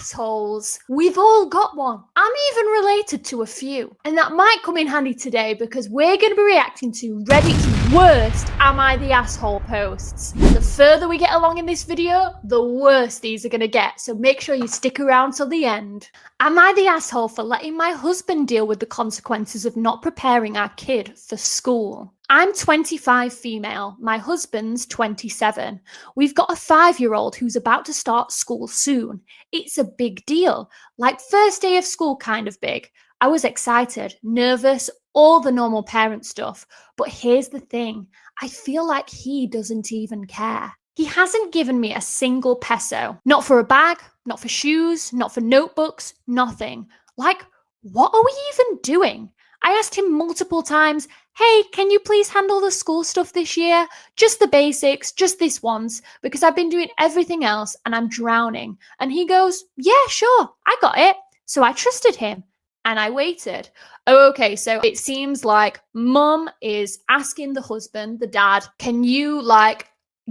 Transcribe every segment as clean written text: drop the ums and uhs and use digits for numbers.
assholes. We've all got one. I'm even related to a few. And that might come in handy today because we're going to be reacting to Reddit's worst Am I the Asshole posts. The further we get along in this video, the worse these are going to get. So make sure you stick around till the end. Am I the asshole for letting my husband deal with the consequences of not preparing our kid for school? I'm 25 female, my husband's 27. We've got a 5-year-old who's about to start school soon. It's a big deal, like first day of school kind of big. I was excited, nervous, all the normal parent stuff. But here's the thing, I feel like he doesn't even care. He hasn't given me a single peso. Not for a bag, not for shoes, not for notebooks, nothing. Like, what are we even doing? I asked him multiple times, hey, can you please handle the school stuff this year? Just the basics, just this once, because I've been doing everything else and I'm drowning. And he goes, yeah, sure, I got it. So I trusted him and I waited. Oh, okay, so it seems like mum is asking the husband, the dad, can you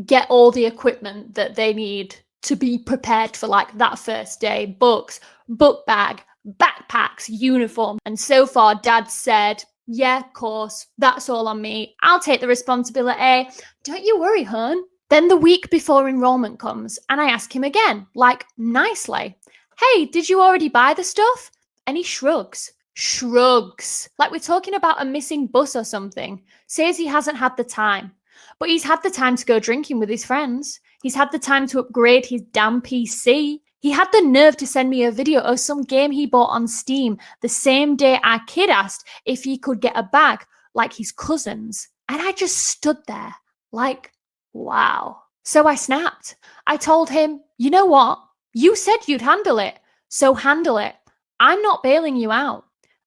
get all the equipment that they need to be prepared for that first day? Books, book bag, backpacks, uniform. And so far, dad said, yeah, of course, that's all on me. I'll take the responsibility. Don't you worry, hon. Then the week before enrollment comes and I ask him again, nicely, hey, did you already buy the stuff? And he shrugs, like we're talking about a missing bus or something. Says he hasn't had the time. But he's had the time to go drinking with his friends. He's had the time to upgrade his damn PC. He had the nerve to send me a video of some game he bought on Steam the same day our kid asked if he could get a bag like his cousins. And I just stood there wow. So I snapped. I told him, you know what? You said you'd handle it. So handle it. I'm not bailing you out.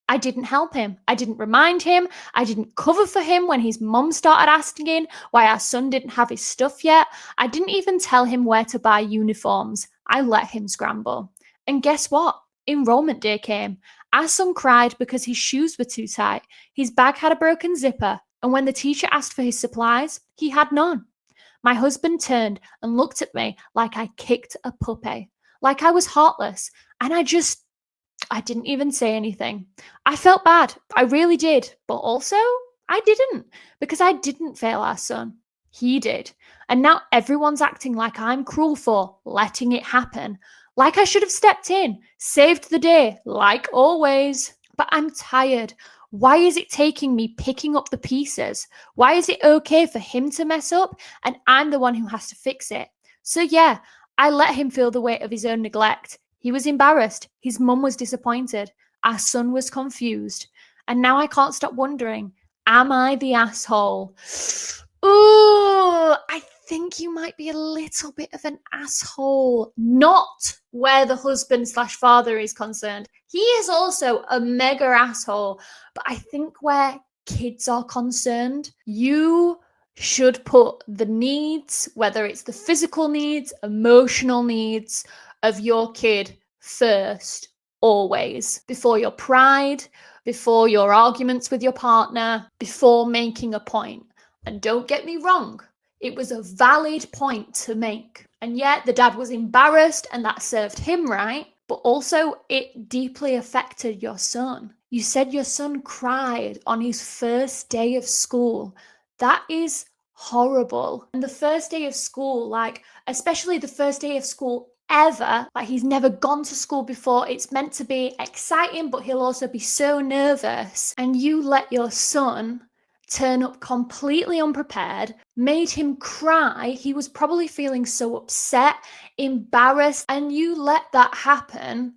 I didn't help him. I didn't remind him. I didn't cover for him when his mum started asking why our son didn't have his stuff yet. I didn't even tell him where to buy uniforms. I let him scramble. And guess what? Enrollment day came. Our son cried because his shoes were too tight. His bag had a broken zipper. And when the teacher asked for his supplies, he had none. My husband turned and looked at me like I kicked a puppy, like I was heartless. And I didn't even say anything. I felt bad. I really did. But also, I didn't, because I didn't fail our son. He did. And now everyone's acting like I'm cruel for letting it happen. Like I should have stepped in, saved the day, like always. But I'm tired. Why is it taking me picking up the pieces? Why is it okay for him to mess up and I'm the one who has to fix it? So yeah, I let him feel the weight of his own neglect. He was embarrassed. His mum was disappointed. Our son was confused. And now I can't stop wondering, am I the asshole? Ooh, I think you might be a little bit of an asshole. Not where the husband/father is concerned. He is also a mega asshole. But I think where kids are concerned, you should put the needs, whether it's the physical needs, emotional needs of your kid first, always, before your pride, before your arguments with your partner, before making a point. And don't get me wrong, it was a valid point to make. And yet the dad was embarrassed and that served him right, but also it deeply affected your son. You said your son cried on his first day of school. That is horrible. And the first day of school, especially the first day of school ever, he's never gone to school before. It's meant to be exciting, but he'll also be so nervous. And you let your son turn up completely unprepared, made him cry. He was probably feeling so upset, embarrassed, and you let that happen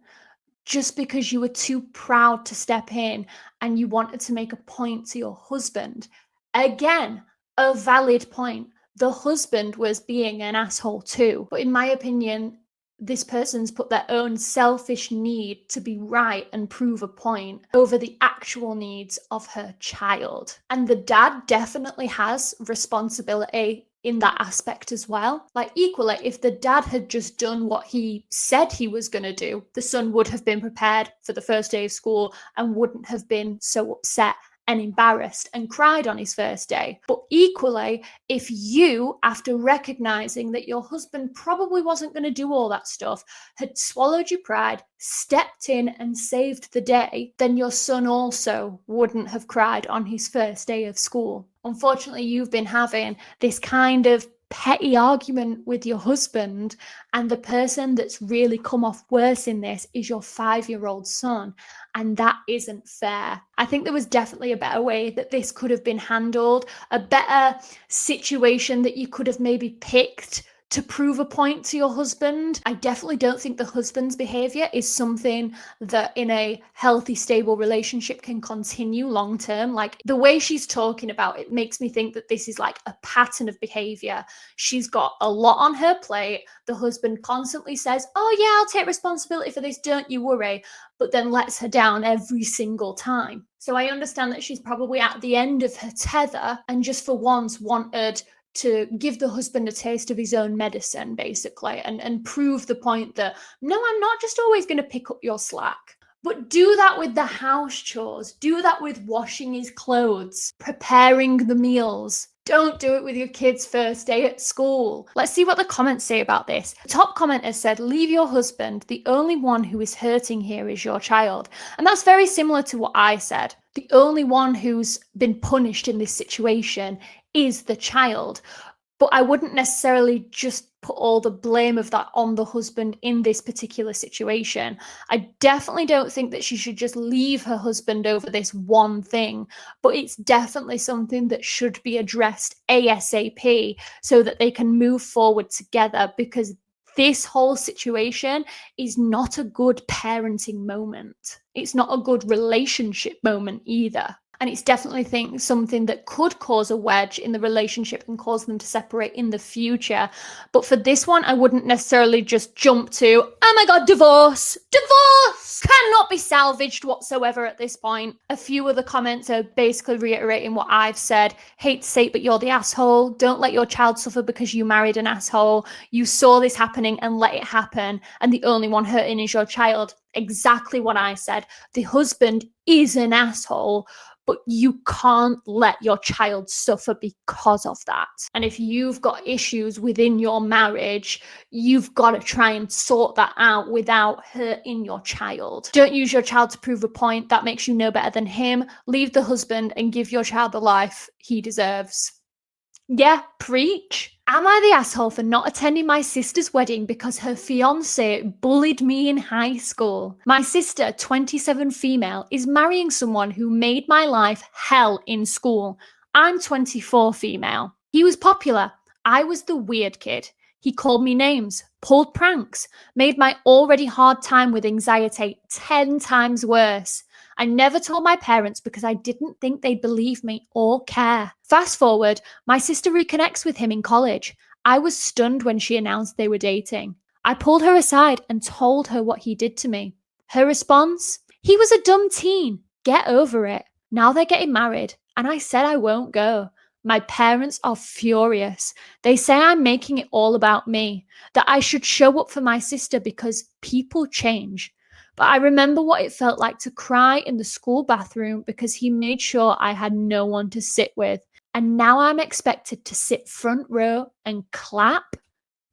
just because you were too proud to step in and you wanted to make a point to your husband. Again, a valid point. The husband was being an asshole too. But in my opinion, this person's put their own selfish need to be right and prove a point over the actual needs of her child. And the dad definitely has responsibility in that aspect as well. Equally, if the dad had just done what he said he was going to do, the son would have been prepared for the first day of school and wouldn't have been so upset and embarrassed and cried on his first day. But equally, if you, after recognizing that your husband probably wasn't going to do all that stuff, had swallowed your pride, stepped in and saved the day, then your son also wouldn't have cried on his first day of school. Unfortunately, you've been having this kind of petty argument with your husband, and the person that's really come off worse in this is your 5-year-old son, and that isn't fair. I think there was definitely a better way that this could have been handled, a better situation that you could have maybe picked to prove a point to your husband. I definitely don't think the husband's behavior is something that in a healthy, stable relationship can continue long term. Like the way she's talking about it makes me think that this is like a pattern of behavior. She's got a lot on her plate. The husband constantly says, oh yeah, I'll take responsibility for this, don't you worry, but then lets her down every single time. So I understand that she's probably at the end of her tether and just for once wanted to give the husband a taste of his own medicine, basically, and prove the point that, no, I'm not just always going to pick up your slack. But do that with the house chores. Do that with washing his clothes, preparing the meals. Don't do it with your kid's first day at school. Let's see what the comments say about this. The top commenter said, leave your husband. The only one who is hurting here is your child. And that's very similar to what I said. The only one who's been punished in this situation is the child. But I wouldn't necessarily just put all the blame of that on the husband in this particular situation. I definitely don't think that she should just leave her husband over this one thing, but it's definitely something that should be addressed ASAP so that they can move forward together, because this whole situation is not a good parenting moment. It's not a good relationship moment either. And it's definitely something that could cause a wedge in the relationship and cause them to separate in the future. But for this one, I wouldn't necessarily just jump to, oh my God, divorce! Divorce! Cannot be salvaged whatsoever at this point. A few of the comments are basically reiterating what I've said. Hate to say it, but you're the asshole. Don't let your child suffer because you married an asshole. You saw this happening and let it happen. And the only one hurting is your child. Exactly what I said. The husband is an asshole, but you can't let your child suffer because of that. And if you've got issues within your marriage, you've got to try and sort that out without hurting your child. Don't use your child to prove a point. That makes you no better than him. Leave the husband and give your child the life he deserves. Yeah, preach. Am I the asshole for not attending my sister's wedding because her fiance bullied me in high school? My sister, 27 female, is marrying someone who made my life hell in school. I'm 24 female. He was popular. I was the weird kid. He called me names, pulled pranks, made my already hard time with anxiety 10 times worse. I never told my parents because I didn't think they'd believe me or care. Fast forward, my sister reconnects with him in college. I was stunned when she announced they were dating. I pulled her aside and told her what he did to me. Her response? He was a dumb teen. Get over it. Now they're getting married, and I said I won't go. My parents are furious. They say I'm making it all about me, that I should show up for my sister because people change. But I remember what it felt like to cry in the school bathroom because he made sure I had no one to sit with. And now I'm expected to sit front row and clap?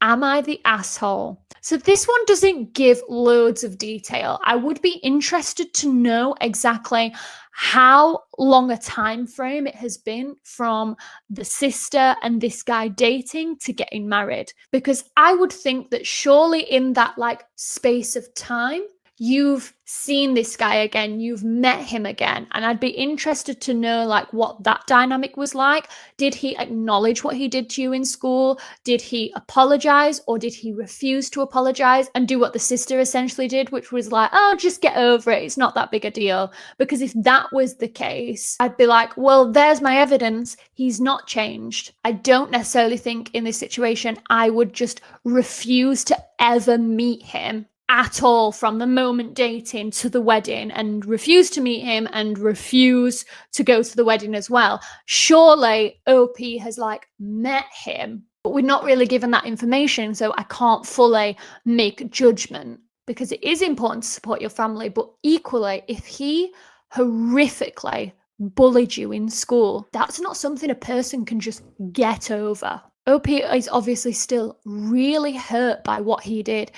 Am I the asshole? So this one doesn't give loads of detail. I would be interested to know exactly how long a time frame it has been from the sister and this guy dating to getting married. Because I would think that surely in that like space of time, you've seen this guy again, you've met him again, and I'd be interested to know like what that dynamic was like. Did he acknowledge what he did to you in school? Did he apologize, or did he refuse to apologize and do what the sister essentially did, which was like, oh, just get over it, it's not that big a deal? Because if that was the case, I'd be like, well, there's my evidence, he's not changed. I don't necessarily think in this situation I would just refuse to ever meet him at all from the moment dating to the wedding, and refuse to meet him and refuse to go to the wedding as well. Surely OP has like met him, but we're not really given that information, so I can't fully make judgment, because it is important to support your family. But equally, if he horrifically bullied you in school, that's not something a person can just get over. OP is obviously still really hurt by what he did.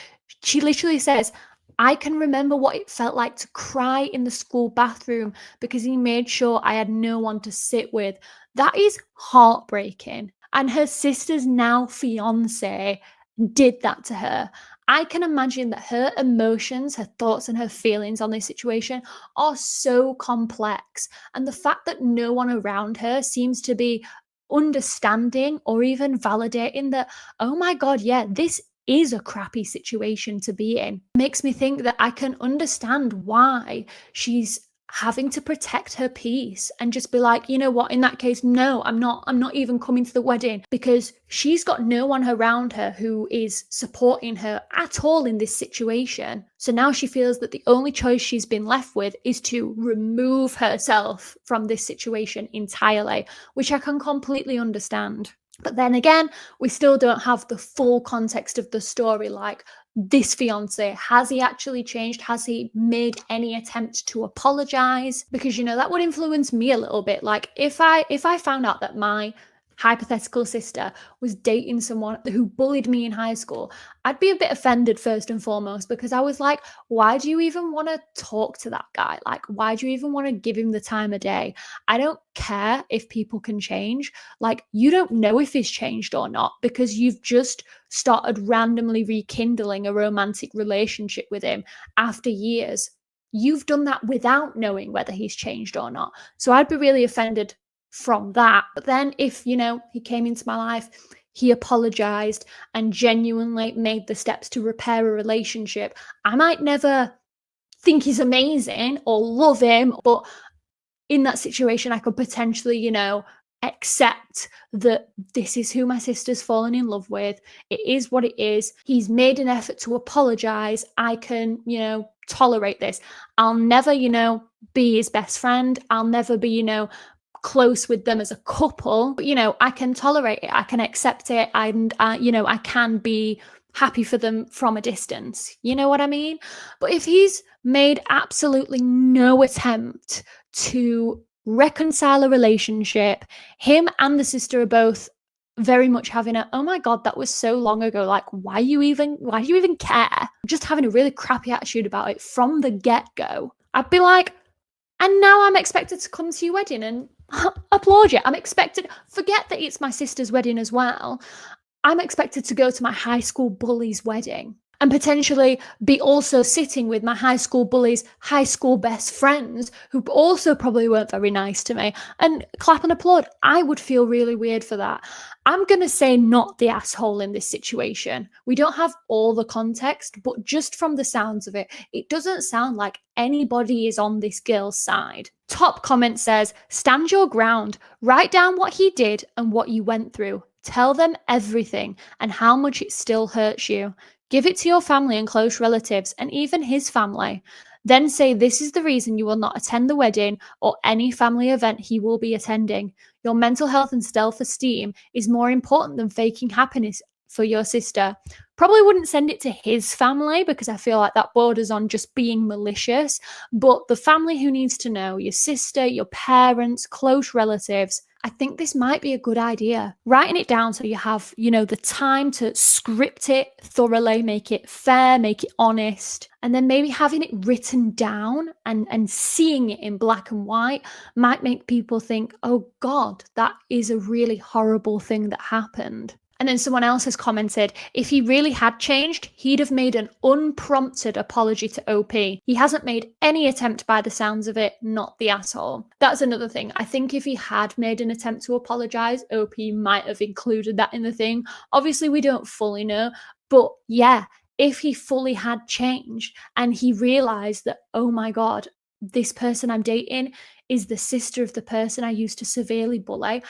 She literally says, I can remember what it felt like to cry in the school bathroom because he made sure I had no one to sit with. That is heartbreaking. And her sister's now fiance did that to her. I can imagine that her emotions, her thoughts, and her feelings on this situation are so complex. And the fact that no one around her seems to be understanding or even validating that, oh my God, yeah, this is a crappy situation to be in, makes me think that I can understand why she's having to protect her peace and just be like, you know what, in that case, no, I'm not even coming to the wedding, because she's got no one around her who is supporting her at all in this situation. So now she feels that the only choice she's been left with is to remove herself from this situation entirely, which I can completely understand. But then again, we still don't have the full context of the story. Like, this fiance, has he actually changed? Has he made any attempt to apologize? Because, you know, that would influence me a little bit. Like, if I found out that my hypothetical sister was dating someone who bullied me in high school, I'd be a bit offended first and foremost, because I was like, why do you even want to talk to that guy? Like, why do you even want to give him the time of day? I don't care if people can change. Like, you don't know if he's changed or not because you've just started randomly rekindling a romantic relationship with him after years. You've done that without knowing whether he's changed or not. So I'd be really offended from that. But then if, you know, he came into my life, he apologized and genuinely made the steps to repair a relationship, I might never think he's amazing or love him, but in that situation, I could potentially, you know, accept that this is who my sister's fallen in love with. It is what it is. He's made an effort to apologize. I can, you know, tolerate this. I'll never, you know, be his best friend. I'll never be, you know, close with them as a couple. But, you know, I can tolerate it. I can accept it. And, you know, I can be happy for them from a distance. You know what I mean? But if he's made absolutely no attempt to reconcile a relationship, him and the sister are both very much having a, oh my God, that was so long ago, like, why do you even care, just having a really crappy attitude about it from the get-go, I'd be like, and now I'm expected to come to your wedding and applaud you. I'm expected, forget that it's my sister's wedding as well, I'm expected to go to my high school bully's wedding and potentially be also sitting with my high school bully's high school best friends who also probably weren't very nice to me, and clap and applaud. I would feel really weird for that. I'm going to say not the asshole in this situation. We don't have all the context, but just from the sounds of it, it doesn't sound like anybody is on this girl's side. Top comment says, stand your ground, write down what he did and what you went through. Tell them everything and how much it still hurts you. Give it to your family and close relatives and even his family. Then say this is the reason you will not attend the wedding or any family event he will be attending. Your mental health and self-esteem is more important than faking happiness for your sister. Probably wouldn't send it to his family because I feel like that borders on just being malicious. But the family who needs to know, your sister, your parents, close relatives, I think this might be a good idea. Writing it down so you have, you know, the time to script it thoroughly, make it fair, make it honest, and then maybe having it written down and seeing it in black and white might make people think, oh God, that is a really horrible thing that happened. And then someone else has commented, if he really had changed, he'd have made an unprompted apology to OP. He hasn't made any attempt by the sounds of it, not the asshole. That's another thing. I think if he had made an attempt to apologize, OP might have included that in the thing. Obviously, we don't fully know, but yeah, if he fully had changed and he realized that, oh my God, this person I'm dating is the sister of the person I used to severely bully,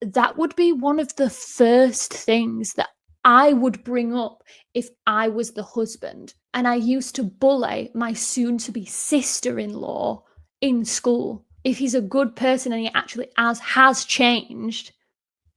that would be one of the first things that I would bring up if I was the husband and I used to bully my soon-to-be sister-in-law in school. If he's a good person and he actually has changed,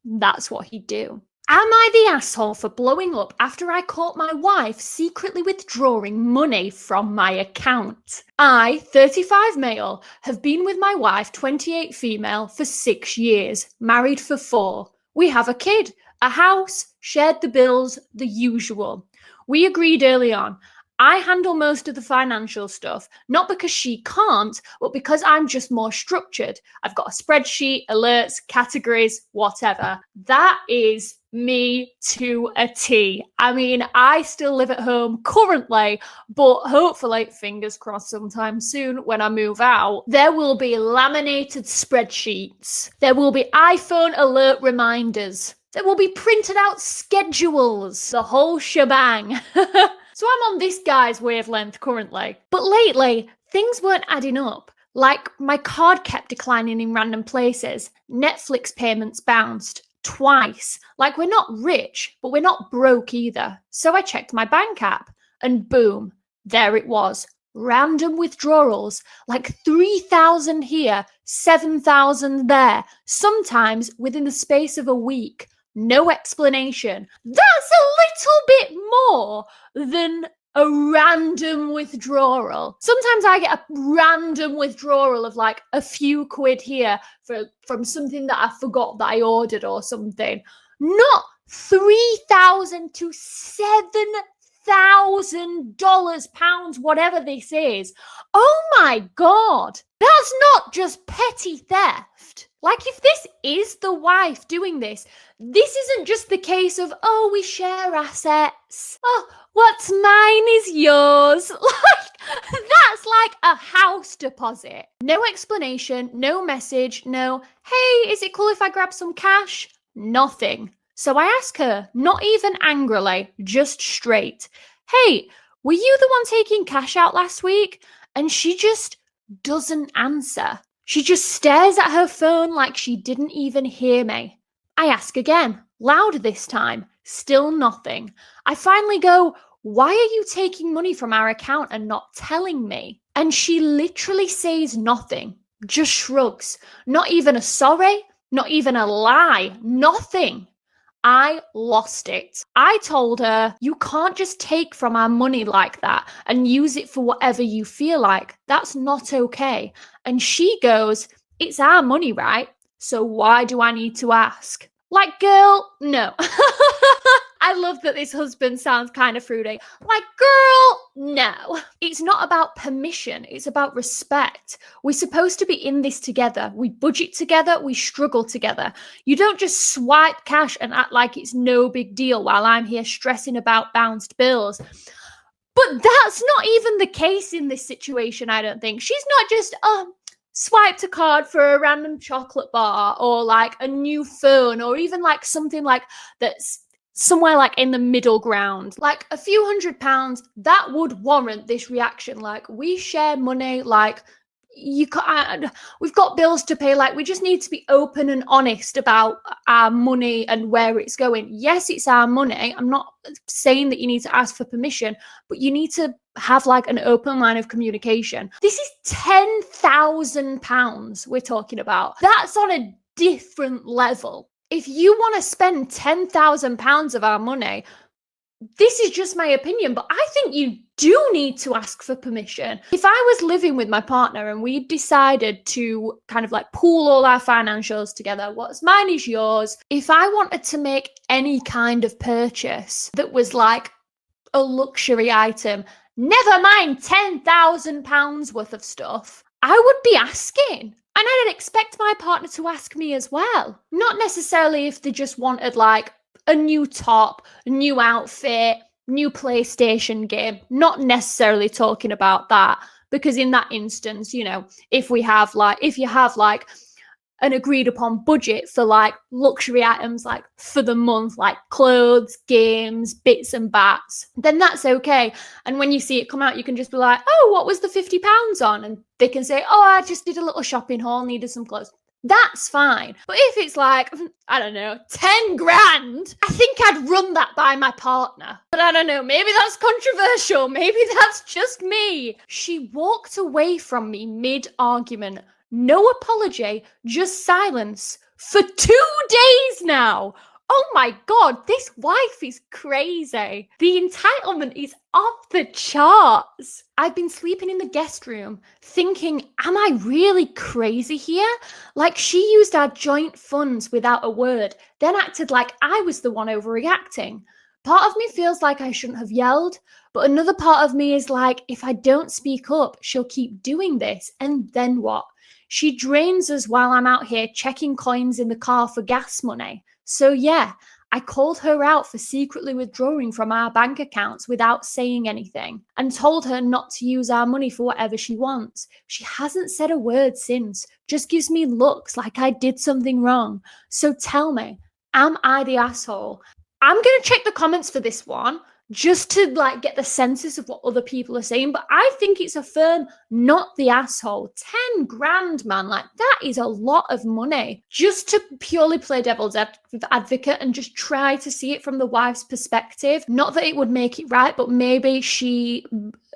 that's what he'd do. Am I the asshole for blowing up after I caught my wife secretly withdrawing money from my account? I, 35 male, have been with my wife, 28 female, for 6 years, married for 4. We have a kid, a house, shared the bills, the usual. We agreed early on. I handle most of the financial stuff, not because she can't, but because I'm just more structured. I've got a spreadsheet, alerts, categories, whatever. That is me to a T. I mean, I still live at home currently, but hopefully, fingers crossed, sometime soon when I move out, there will be laminated spreadsheets. There will be iPhone alert reminders. There will be printed out schedules. The whole shebang. So I'm on this guy's wavelength currently. But lately, things weren't adding up. Like, my card kept declining in random places. Netflix payments bounced twice. Like, we're not rich, but we're not broke either. So I checked my bank app, and boom, there it was. Random withdrawals, like 3,000 here, 7,000 there, sometimes within the space of a week. No explanation. That's a little bit more than a random withdrawal. Sometimes I get a random withdrawal of like a few quid here from something that I forgot that I ordered or something. Not 3,000 to $7,000, pounds, whatever this is. Oh my God. That's not just petty theft. Like, if this is the wife doing this isn't just the case of, oh, we share assets. Oh, what's mine is yours. Like, that's like a house deposit. No explanation, no message, no, hey, is it cool if I grab some cash? Nothing. So I ask her, not even angrily, just straight, hey, were you the one taking cash out last week? And she just doesn't answer. She just stares at her phone like she didn't even hear me. I ask again, louder this time, still nothing. I finally go, why are you taking money from our account and not telling me? And she literally says nothing, just shrugs. Not even a sorry, not even a lie, nothing. I lost it. I told her, you can't just take from our money like that and use it for whatever you feel like. That's not okay. And she goes, it's our money, right? So why do I need to ask? Like, girl, no. I love that this husband sounds kind of fruity. Like, girl, no. It's not about permission. It's about respect. We're supposed to be in this together. We budget together. We struggle together. You don't just swipe cash and act like it's no big deal while I'm here stressing about bounced bills. But that's not even the case in this situation, I don't think. She's not just, swiped a card for a random chocolate bar or like a new phone or even like something like that's somewhere like in the middle ground, like a few £100, that would warrant this reaction. Like, we share money, like you can't, we've got bills to pay, like we just need to be open and honest about our money and where it's going. Yes, it's our money. I'm not saying that you need to ask for permission, but you need to have like an open line of communication. This is £10,000 we're talking about. That's on a different level. If you want to spend £10,000 of our money, this is just my opinion, but I think you do need to ask for permission. If I was living with my partner and we decided to kind of like pool all our financials together, what's mine is yours. If I wanted to make any kind of purchase that was like a luxury item, never mind £10,000 worth of stuff, I would be asking. And I'd expect my partner to ask me as well. Not necessarily if they just wanted like a new top, a new outfit, new PlayStation game. Not necessarily talking about that. Because in that instance, you know, if you have like an agreed upon budget for like luxury items like for the month, like clothes, games, bits and bats, then that's okay. And when you see it come out, you can just be like, oh, what was the £50 on? And they can say, oh, I just did a little shopping haul, needed some clothes. That's fine. But if it's like, I don't know, 10 grand, I think I'd run that by my partner. But I don't know, maybe that's controversial. Maybe that's just me. She walked away from me mid-argument. No apology, just silence for 2 days now. Oh my God, this wife is crazy. The entitlement is off the charts. I've been sleeping in the guest room thinking, am I really crazy here? Like, she used our joint funds without a word, then acted like I was the one overreacting. Part of me feels like I shouldn't have yelled, but another part of me is like, if I don't speak up, she'll keep doing this, and then what? She drains us while I'm out here checking coins in the car for gas money. So yeah, I called her out for secretly withdrawing from our bank accounts without saying anything and told her not to use our money for whatever she wants. She hasn't said a word since, just gives me looks like I did something wrong. So tell me, am I the asshole? I'm going to check the comments for this one just to like get the census of what other people are saying, but I think it's a firm not the asshole. 10 grand, man, like that is a lot of money. Just to purely play devil's advocate and just try to see it from the wife's perspective. Not that it would make it right, but maybe she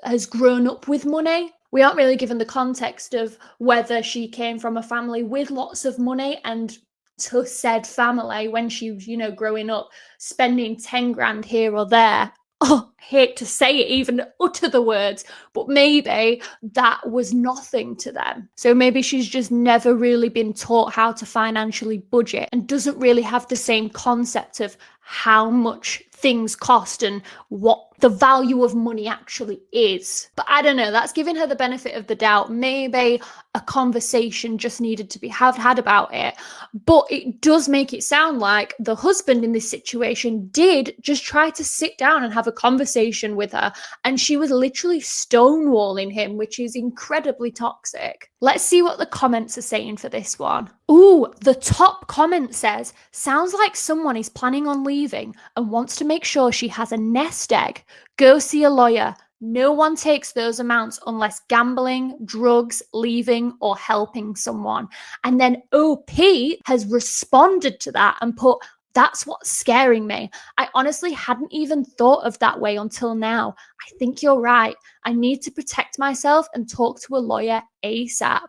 has grown up with money. We aren't really given the context of whether she came from a family with lots of money and to said family when she was, growing up, spending 10 grand here or there. Oh, I hate to say it, even utter the words, but maybe that was nothing to them. So maybe she's just never really been taught how to financially budget and doesn't really have the same concept of how much things cost and what the value of money actually is. But I don't know, that's giving her the benefit of the doubt. Maybe a conversation just needed to be had about it. But it does make it sound like the husband in this situation did just try to sit down and have a conversation with her, and she was literally stonewalling him, which is incredibly toxic. Let's see what the comments are saying for this one. Ooh, the top comment says, sounds like someone is planning on leaving and wants to make sure she has a nest egg. Go see a lawyer. No one takes those amounts unless gambling, drugs, leaving, or helping someone. And then OP has responded to that and put, that's what's scaring me. I honestly hadn't even thought of that way until now. I think you're right. I need to protect myself and talk to a lawyer ASAP.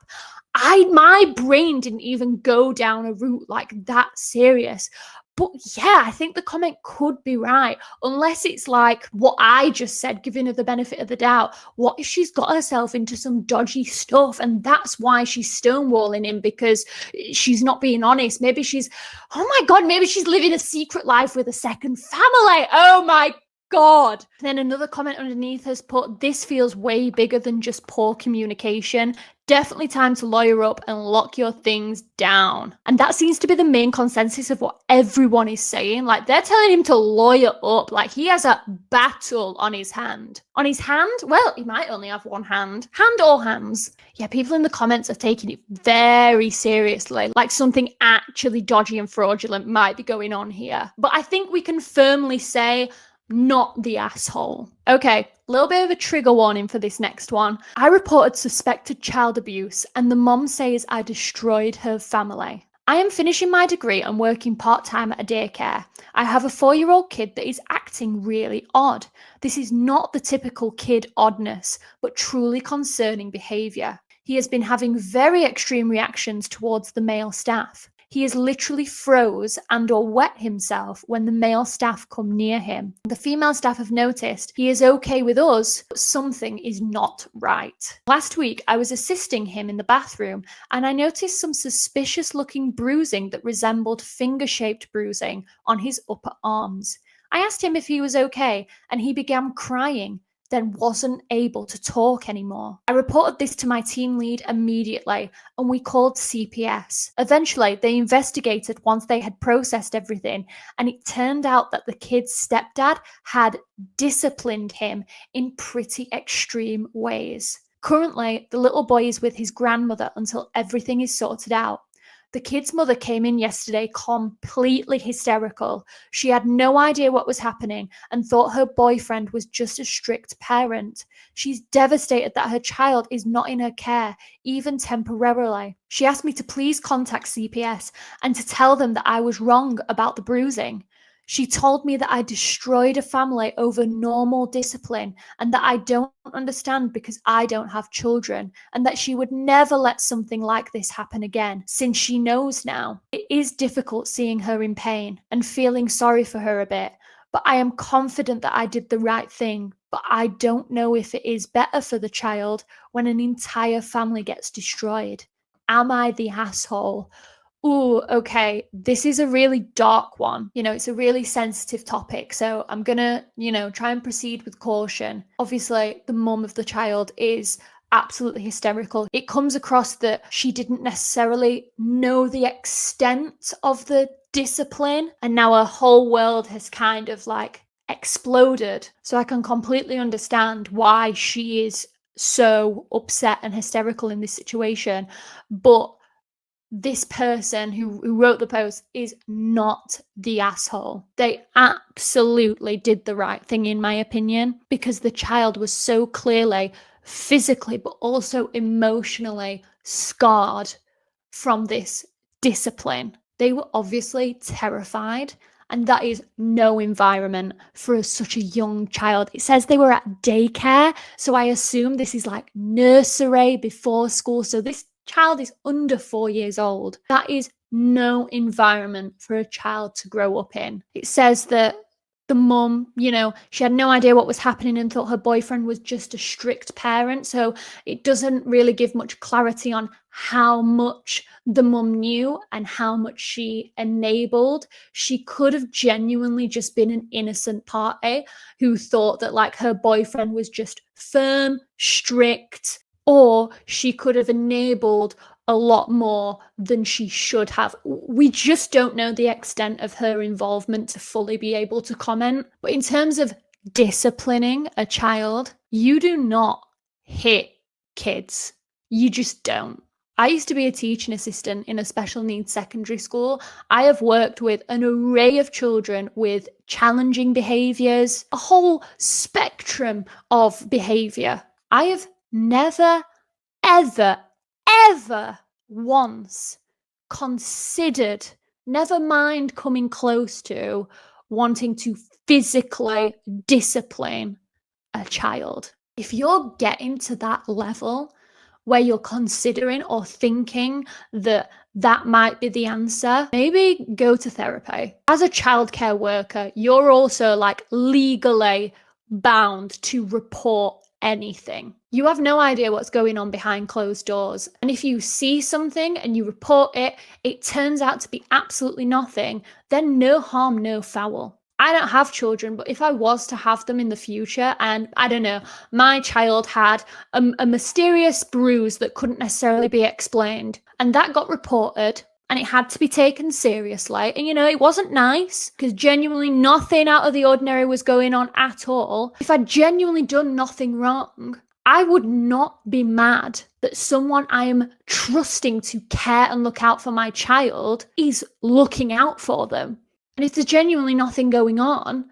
My brain didn't even go down a route like that serious. But yeah, I think the comment could be right, unless it's like what I just said, giving her the benefit of the doubt. What if she's got herself into some dodgy stuff and that's why she's stonewalling him, because she's not being honest? Maybe she's, oh my God, maybe she's living a secret life with a second family. Oh my God. Then another comment underneath has put, this feels way bigger than just poor communication. Definitely time to lawyer up and lock your things down. And that seems to be the main consensus of what everyone is saying. Like, they're telling him to lawyer up. Like, he has a battle on his hand. On his hand? Well, he might only have one hand. Hand or hands? Yeah, people in the comments are taking it very seriously. Like something actually dodgy and fraudulent might be going on here. But I think we can firmly say, not the asshole. Okay, a little bit of a trigger warning for this next one. I reported suspected child abuse and the mom says I destroyed her family. I am finishing my degree and working part-time at a daycare. I have a 4-year-old kid that is acting really odd. This is not the typical kid oddness, but truly concerning behaviour. He has been having very extreme reactions towards the male staff. He is literally froze and or wet himself when the male staff come near him. The female staff have noticed he is okay with us, but something is not right. Last week, I was assisting him in the bathroom and I noticed some suspicious looking bruising that resembled finger-shaped bruising on his upper arms. I asked him if he was okay and he began crying, then wasn't able to talk anymore. I reported this to my team lead immediately and we called CPS. Eventually, they investigated once they had processed everything, and it turned out that the kid's stepdad had disciplined him in pretty extreme ways. Currently, the little boy is with his grandmother until everything is sorted out. The kid's mother came in yesterday completely hysterical. She had no idea what was happening and thought her boyfriend was just a strict parent. She's devastated that her child is not in her care, even temporarily. She asked me to please contact CPS and to tell them that I was wrong about the bruising. She told me that I destroyed a family over normal discipline and that I don't understand because I don't have children, and that she would never let something like this happen again since she knows now. It is difficult seeing her in pain and feeling sorry for her a bit, but I am confident that I did the right thing. But I don't know if it is better for the child when an entire family gets destroyed. Am I the asshole? Ooh, okay. This is a really dark one. It's a really sensitive topic. So I'm gonna, try and proceed with caution. Obviously, the mum of the child is absolutely hysterical. It comes across that she didn't necessarily know the extent of the discipline, and now her whole world has kind of like exploded. So I can completely understand why she is so upset and hysterical in this situation. But this person who wrote the post is not the asshole. They absolutely did the right thing, in my opinion, because the child was so clearly physically but also emotionally scarred from this discipline. They were obviously terrified, and that is no environment for such a young child. It says they were at daycare, so I assume this is like nursery before school. So this child is under 4 years old. That is no environment for a child to grow up in. It says that the mum, she had no idea what was happening and thought her boyfriend was just a strict parent. So it doesn't really give much clarity on how much the mum knew and how much she enabled. She could have genuinely just been an innocent party who thought that like her boyfriend was just firm, strict, or she could have enabled a lot more than she should have. We just don't know the extent of her involvement to fully be able to comment. But in terms of disciplining a child, you do not hit kids. You just don't. I used to be a teaching assistant in a special needs secondary school. I have worked with an array of children with challenging behaviours, a whole spectrum of behaviour. I have never, ever, ever once considered, never mind coming close to, wanting to physically discipline a child. If you're getting to that level where you're considering or thinking that that might be the answer, maybe go to therapy. As a childcare worker, you're also like legally bound to report anything. You have no idea what's going on behind closed doors. And if you see something and you report it, it turns out to be absolutely nothing, then no harm, no foul. I don't have children, but if I was to have them in the future and I don't know, my child had a mysterious bruise that couldn't necessarily be explained, and that got reported, and it had to be taken seriously. And it wasn't nice because genuinely nothing out of the ordinary was going on at all. If I'd genuinely done nothing wrong, I would not be mad that someone I am trusting to care and look out for my child is looking out for them. And if there's genuinely nothing going on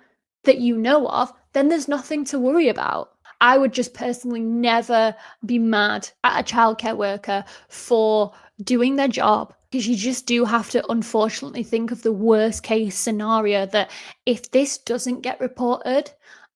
that you know of, then there's nothing to worry about. I would just personally never be mad at a childcare worker for doing their job, because you just do have to unfortunately think of the worst case scenario, that if this doesn't get reported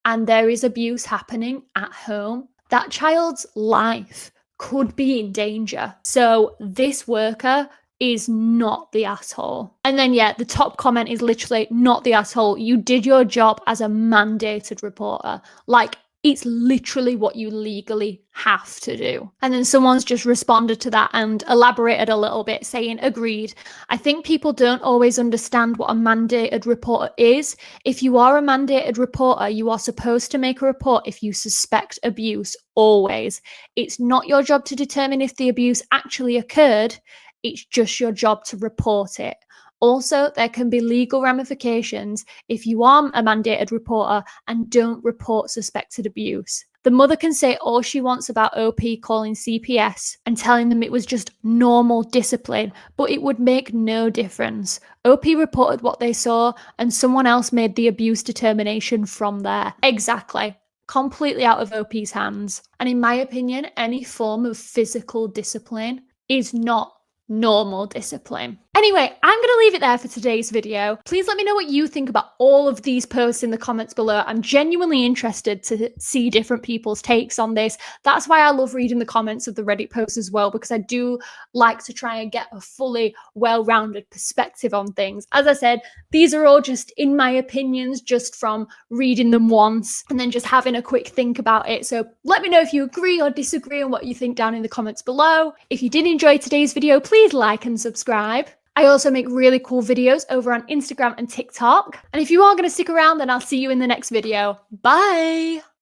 and there is abuse happening at home, that child's life could be in danger. So this worker is not the asshole. And then, the top comment is literally, not the asshole. You did your job as a mandated reporter. Like, it's literally what you legally have to do. And then someone's just responded to that and elaborated a little bit, saying, agreed. I think people don't always understand what a mandated reporter is. If you are a mandated reporter, you are supposed to make a report if you suspect abuse, always. It's not your job to determine if the abuse actually occurred. It's just your job to report it. Also, there can be legal ramifications if you are a mandated reporter and don't report suspected abuse. The mother can say all she wants about OP calling CPS and telling them it was just normal discipline, but it would make no difference. OP reported what they saw and someone else made the abuse determination from there. Exactly. Completely out of OP's hands. And in my opinion, any form of physical discipline is not normal discipline. Anyway, I'm going to leave it there for today's video. Please let me know what you think about all of these posts in the comments below. I'm genuinely interested to see different people's takes on this. That's why I love reading the comments of the Reddit posts as well, because I do like to try and get a fully well-rounded perspective on things. As I said, these are all just in my opinions, just from reading them once and then just having a quick think about it. So let me know if you agree or disagree on what you think down in the comments below. If you did enjoy today's video, please like and subscribe. I also make really cool videos over on Instagram and TikTok. And if you are going to stick around, then I'll see you in the next video. Bye!